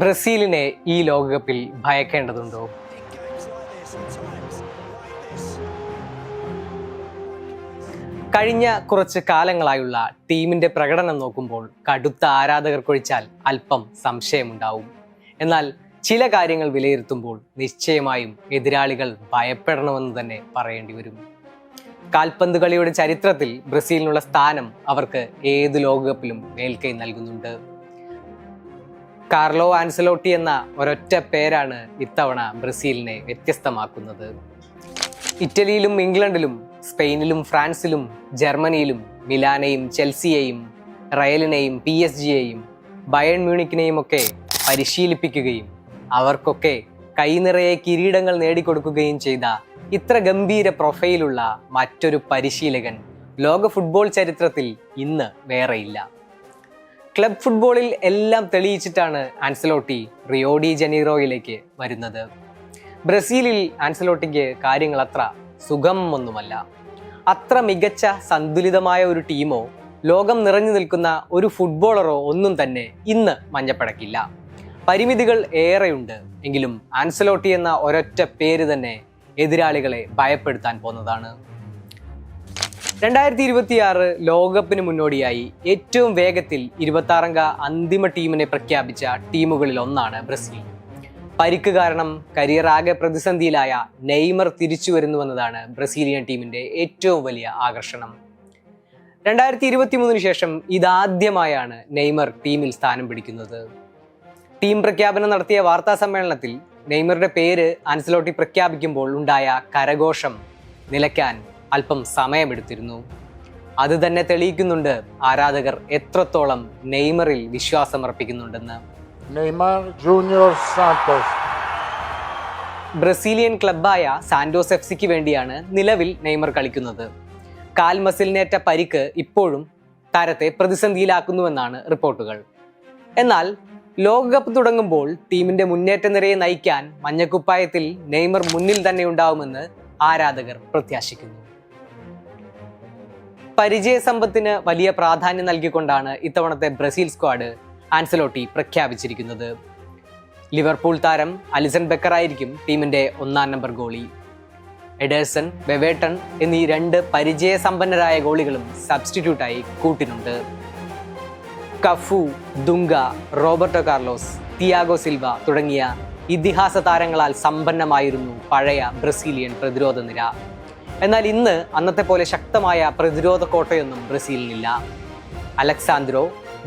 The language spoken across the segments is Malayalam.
ബ്രസീലിനെ ഈ ലോകകപ്പിൽ ഭയക്കേണ്ടതുണ്ടോ? കഴിഞ്ഞ കുറച്ച് കാലങ്ങളായുള്ള ടീമിന്റെ പ്രകടനം നോക്കുമ്പോൾ കടുത്ത ആരാധകർക്കൊഴിച്ചാൽ അല്പം സംശയമുണ്ടാവും. എന്നാൽ ചില കാര്യങ്ങൾ വിലയിരുത്തുമ്പോൾ നിശ്ചയമായും എതിരാളികൾ ഭയപ്പെടണമെന്ന് തന്നെ പറയേണ്ടി വരും. കാൽപന്ത് കളിയുടെ ചരിത്രത്തിൽ ബ്രസീലിനുള്ള സ്ഥാനം അവർക്ക് ഏത് ലോകകപ്പിലും മേൽക്കൈ നൽകുന്നുണ്ട്. കാർലോ ആൻസലോട്ടി എന്ന ഒരൊറ്റ പേരാണ് ഇത്തവണ ബ്രസീലിനെ വ്യത്യസ്തമാക്കുന്നത്. ഇറ്റലിയിലും ഇംഗ്ലണ്ടിലും സ്പെയിനിലും ഫ്രാൻസിലും ജർമ്മനിയിലും മിലാനെയും ചെൽസിയെയും റയലിനെയും PSG-യെയും ബയേൺ മ്യൂണിക്കിനെയും ഒക്കെ പരിശീലിപ്പിക്കുകയും അവർക്കൊക്കെ കൈനിറയെ കിരീടങ്ങൾ നേടിക്കൊടുക്കുകയും ചെയ്ത ഇത്ര ഗംഭീര പ്രൊഫൈലുള്ള മറ്റൊരു പരിശീലകൻ ലോക ഫുട്ബോൾ ചരിത്രത്തിൽ ഇന്ന് വേറെയില്ല. ക്ലബ് ഫുട്ബോളിൽ എല്ലാം തെളിയിച്ചിട്ടാണ് ആൻസലോട്ടി റിയോ ഡി ജനീറോയിലേക്ക് വരുന്നത്. ബ്രസീലിൽ ആൻസലോട്ടിക്ക് കാര്യങ്ങൾ അത്ര സുഗമമൊന്നുമല്ല. അത്ര മികച്ച സന്തുലിതമായ ഒരു ടീമോ ലോകം നിറഞ്ഞു നിൽക്കുന്ന ഒരു ഫുട്ബോളറോ ഒന്നും തന്നെ ഇന്ന് മഞ്ഞപ്പടക്കില്ല. പരിമിതികൾ ഏറെയുണ്ട്. എങ്കിലും ആൻസലോട്ടി എന്ന ഒരൊറ്റ പേര് തന്നെ എതിരാളികളെ ഭയപ്പെടുത്താൻ പോന്നതാണ്. 2026 ലോകകപ്പിന് മുന്നോടിയായി ഏറ്റവും വേഗത്തിൽ 26-അംഗ അന്തിമ ടീമിനെ പ്രഖ്യാപിച്ച ടീമുകളിൽ ഒന്നാണ് ബ്രസീൽ. പരിക്ക് കാരണം കരിയർ ആകെ പ്രതിസന്ധിയിലായ നെയ്മർ തിരിച്ചു വരുന്നുവെന്നതാണ് ബ്രസീലിയൻ ടീമിന്റെ ഏറ്റവും വലിയ ആകർഷണം. 2023 ശേഷം ഇതാദ്യമായാണ് നെയ്മർ ടീമിൽ സ്ഥാനം പിടിക്കുന്നത്. ടീം പ്രഖ്യാപനം നടത്തിയ വാർത്താ സമ്മേളനത്തിൽ നെയ്മറുടെ പേര് ആൻസലോട്ടി പ്രഖ്യാപിക്കുമ്പോൾ ഉണ്ടായ കരഘോഷം നിലയ്ക്കാൻ അല്പം സമയമെടുത്തിരുന്നു. അത് തന്നെ തെളിയിക്കുന്നുണ്ട് ആരാധകർ എത്രത്തോളം നെയ്മറിൽ വിശ്വാസമർപ്പിക്കുന്നുണ്ടെന്ന്. Neymar Junior Santos. ബ്രസീലിയൻ ക്ലബ്ബായ സാന്റോസ് FC-ക്ക് വേണ്ടിയാണ് നിലവിൽ നെയ്മർ കളിക്കുന്നത്. കാൽ മസിലിനേറ്റ പരിക്ക് ഇപ്പോഴും താരത്തെ പ്രതിസന്ധിയിലാക്കുന്നുവെന്നാണ് റിപ്പോർട്ടുകൾ. എന്നാൽ ലോകകപ്പ് തുടങ്ങുമ്പോൾ ടീമിന്റെ മുന്നേറ്റ നിരയെ നയിക്കാൻ മഞ്ഞക്കുപ്പായത്തിൽ നെയ്മർ മുന്നിൽ തന്നെ ഉണ്ടാവുമെന്ന് ആരാധകർ പ്രത്യാശിക്കുന്നു. പരിചയസമ്പത്തിന് വലിയ പ്രാധാന്യം നൽകിക്കൊണ്ടാണ് ഇത്തവണത്തെ ബ്രസീൽ സ്ക്വാഡ് ആൻസലോട്ടി പ്രഖ്യാപിച്ചിരിക്കുന്നത്. ലിവർപൂൾ താരം അലിസൺ ബെക്കർ ആയിരിക്കും ടീമിന്റെ 1-ാം നമ്പർ ഗോളി. എഡേഴ്സൺ, വെവേട്ടൺ എന്നീ 2 പരിചയസമ്പന്നരായ ഗോളികളും സബ്സ്റ്റിറ്റ്യൂട്ടായി കൂട്ടിനുണ്ട്. Cafu, Dunga, Roberto Carlos, Thiago Silva തുടങ്ങിയ ഇതിഹാസ താരങ്ങളാൽ സമ്പന്നമായിരുന്നു പഴയ ബ്രസീലിയൻ പ്രതിരോധ നിര. എന്നാൽ ഇന്ന് അന്നത്തെ പോലെ ശക്തമായ പ്രതിരോധ കോട്ടയൊന്നും ബ്രസീലിനില്ല. Alex Sandro,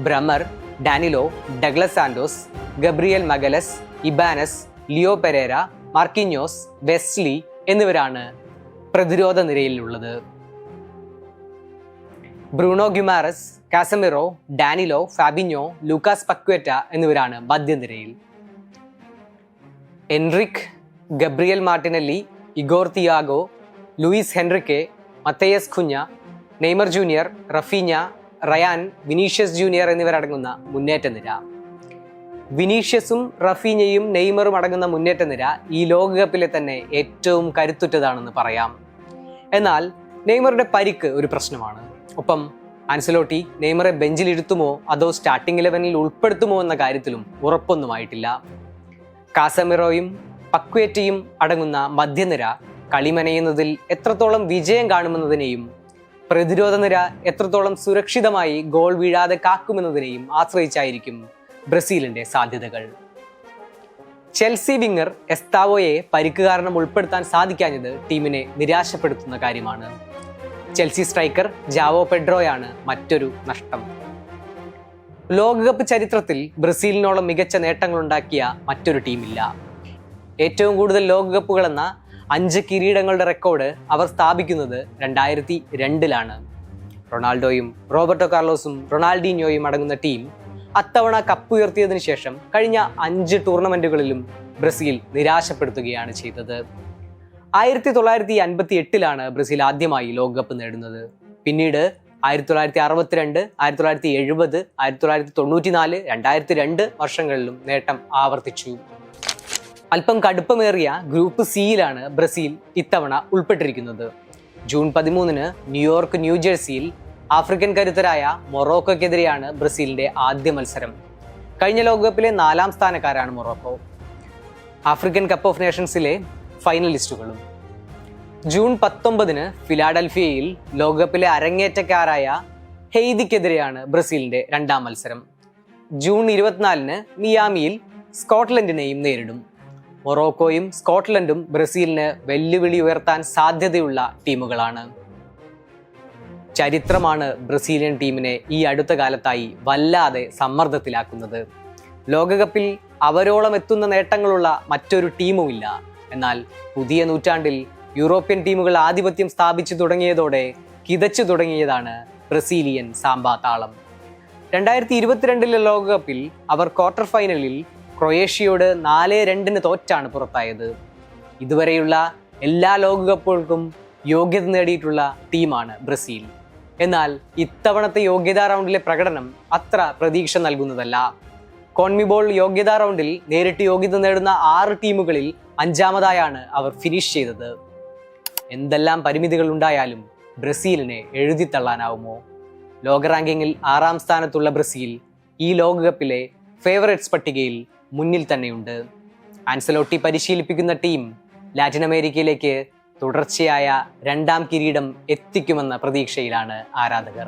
Bremer, Danilo, Douglas Santos, Gabriel Magalhaes, Ibanez, Leo Pereira, Marquinhos, Wesley എന്നിവരാണ് പ്രതിരോധ നിരയിലുള്ളത്. Bruno Guimaraes, Casemiro, Danilo, Fabinho, Lucas Paqueta എന്നിവരാണ് മധ്യനിരയിൽ. Endrick, Gabriel Martinelli, Igor Thiago, Luiz Henrique, Matheus Cunha, Neymar Junior, Raphinha, Rayan, Vinicius Junior എന്നിവരടങ്ങുന്ന മുന്നേറ്റ നിര. വിനീഷ്യസും റഫീഞ്ഞയും നെയ്മറും അടങ്ങുന്ന മുന്നേറ്റ നിര ഈ ലോകകപ്പിലെ തന്നെ ഏറ്റവും കരുത്തുറ്റതാണെന്ന് പറയാം. എന്നാൽ നെയ്മറുടെ പരിക്ക് ഒരു പ്രശ്നമാണ്. ഒപ്പം ആൻസലോട്ടി നെയ്മറെ ബെഞ്ചിലിരുത്തുമോ അതോ സ്റ്റാർട്ടിംഗ് 11-ൽ ഉൾപ്പെടുത്തുമോ എന്ന കാര്യത്തിലും ഉറപ്പൊന്നുമായിട്ടില്ല. കാസമിറോയും പക്വേറ്റയും അടങ്ങുന്ന മധ്യനിര കളിമനയുന്നതിൽ എത്രത്തോളം വിജയം കാണുമെന്നതിനെയും പ്രതിരോധ നിര എത്രത്തോളം സുരക്ഷിതമായി ഗോൾ വീഴാതെ കാക്കുമെന്നതിനെയും ആശ്രയിച്ചായിരിക്കും ബ്രസീലിന്റെ സാധ്യതകൾ. ചെൽസി വിങ്ങർ എസ്താവോയെ പരിക്ക് കാരണം ഉൾപ്പെടുത്താൻ സാധിക്കാഞ്ഞത് ടീമിനെ നിരാശപ്പെടുത്തുന്ന കാര്യമാണ്. ചെൽസി സ്ട്രൈക്കർ ജാവോ പെഡ്രോയാണ് മറ്റൊരു നഷ്ടം. ലോകകപ്പ് ചരിത്രത്തിൽ ബ്രസീലിനോളം മികച്ച നേട്ടങ്ങളുണ്ടാക്കിയ മറ്റൊരു ടീമില്ല. ഏറ്റവും കൂടുതൽ ലോകകപ്പുകളെന്ന 5 കിരീടങ്ങളുടെ റെക്കോർഡ് അവർ സ്ഥാപിക്കുന്നത് 2002-ലാണ്. റൊണാൾഡോയും റോബർട്ടോ കാർലോസും റൊണാൾഡീഞ്ഞോയും അടങ്ങുന്ന ടീം അത്തവണ കപ്പ് ഉയർത്തിയതിനു ശേഷം കഴിഞ്ഞ 5 ടൂർണമെന്റുകളിലും ബ്രസീൽ നിരാശപ്പെടുത്തുകയാണ് ചെയ്തത്. 1958-ലാണ് ബ്രസീൽ ആദ്യമായി ലോകകപ്പ് നേടുന്നത്. പിന്നീട് 1962, 1970, 1994, 2002 വർഷങ്ങളിലും നേട്ടം ആവർത്തിച്ചു. അല്പം കടുപ്പമേറിയ ഗ്രൂപ്പ് സിയിലാണ് ബ്രസീൽ ഇത്തവണ ഉൾപ്പെട്ടിരിക്കുന്നത്. ജൂൺ 13 ന്യൂയോർക്ക്, ന്യൂജേഴ്സിയിൽ ആഫ്രിക്കൻ കരുത്തരായ മൊറോക്കോയ്ക്കെതിരെയാണ് ബ്രസീലിന്റെ ആദ്യ മത്സരം. കഴിഞ്ഞ ലോകകപ്പിലെ 4ാം സ്ഥാനക്കാരാണ് മൊറോക്കോ. ആഫ്രിക്കൻ കപ്പ് ഓഫ് നേഷൻസിലെ ഫൈനലിസ്റ്റുകളും. ജൂൺ 19 ഫിലാഡൽഫിയയിൽ ലോകകപ്പിലെ അരങ്ങേറ്റക്കാരായ ഹെയ്തിക്കെതിരെയാണ് ബ്രസീലിന്റെ 2ാം മത്സരം. ജൂൺ 24 മിയാമിയിൽ സ്കോട്ട്ലൻഡിനെയും നേരിടും. മൊറോക്കോയും സ്കോട്ട്ലൻഡും ബ്രസീലിന് വെല്ലുവിളി ഉയർത്താൻ സാധ്യതയുള്ള ടീമുകളാണ്. ചരിത്രമാണ് ബ്രസീലിയൻ ടീമിനെ ഈ അടുത്ത കാലത്തായി വല്ലാതെ സമ്മർദ്ദത്തിലാക്കുന്നത്. ലോകകപ്പിൽ അവരോളം എത്തുന്ന നേട്ടങ്ങളുള്ള മറ്റൊരു ടീമുമില്ല. എന്നാൽ പുതിയ നൂറ്റാണ്ടിൽ യൂറോപ്യൻ ടീമുകൾ ആധിപത്യം സ്ഥാപിച്ചു തുടങ്ങിയതോടെ കിതച്ചു തുടങ്ങിയതാണ് ബ്രസീലിയൻ സാമ്പാ താളം. 2022 ലോകകപ്പിൽ അവർ ക്വാർട്ടർ ഫൈനലിൽ ക്രൊയേഷ്യയോട് 4-2 തോറ്റാണ് പുറത്തായത്. ഇതുവരെയുള്ള എല്ലാ ലോകകപ്പുകൾക്കും യോഗ്യത നേടിയിട്ടുള്ള ടീമാണ് ബ്രസീൽ. എന്നാൽ ഇത്തവണത്തെ യോഗ്യതാ റൗണ്ടിലെ പ്രകടനം അത്ര പ്രതീക്ഷ നൽകുന്നതല്ല. കോൺമിബോൾ യോഗ്യതാ റൗണ്ടിൽ നേരിട്ട് യോഗ്യത നേടുന്ന 6 ടീമുകളിൽ 5ാമതായാണ് അവർ ഫിനിഷ് ചെയ്തത്. എന്തെല്ലാം പരിമിതികൾ ഉണ്ടായാലും ബ്രസീലിനെ എഴുതിത്തള്ളാനാവുമോ? ലോക റാങ്കിങ്ങിൽ 6ാം സ്ഥാനത്തുള്ള ബ്രസീൽ ഈ ലോകകപ്പിലെ ഫേവറേറ്റ്സ് പട്ടികയിൽ മുന്നിൽ തന്നെയുണ്ട്. ആൻസലോട്ടി പരിശീലിപ്പിക്കുന്ന ടീം ലാറ്റിൻ അമേരിക്കയിലേക്ക് തുടർച്ചയായ 2ാം കിരീടം എത്തിക്കുമെന്ന പ്രതീക്ഷയിലാണ് ആരാധകർ.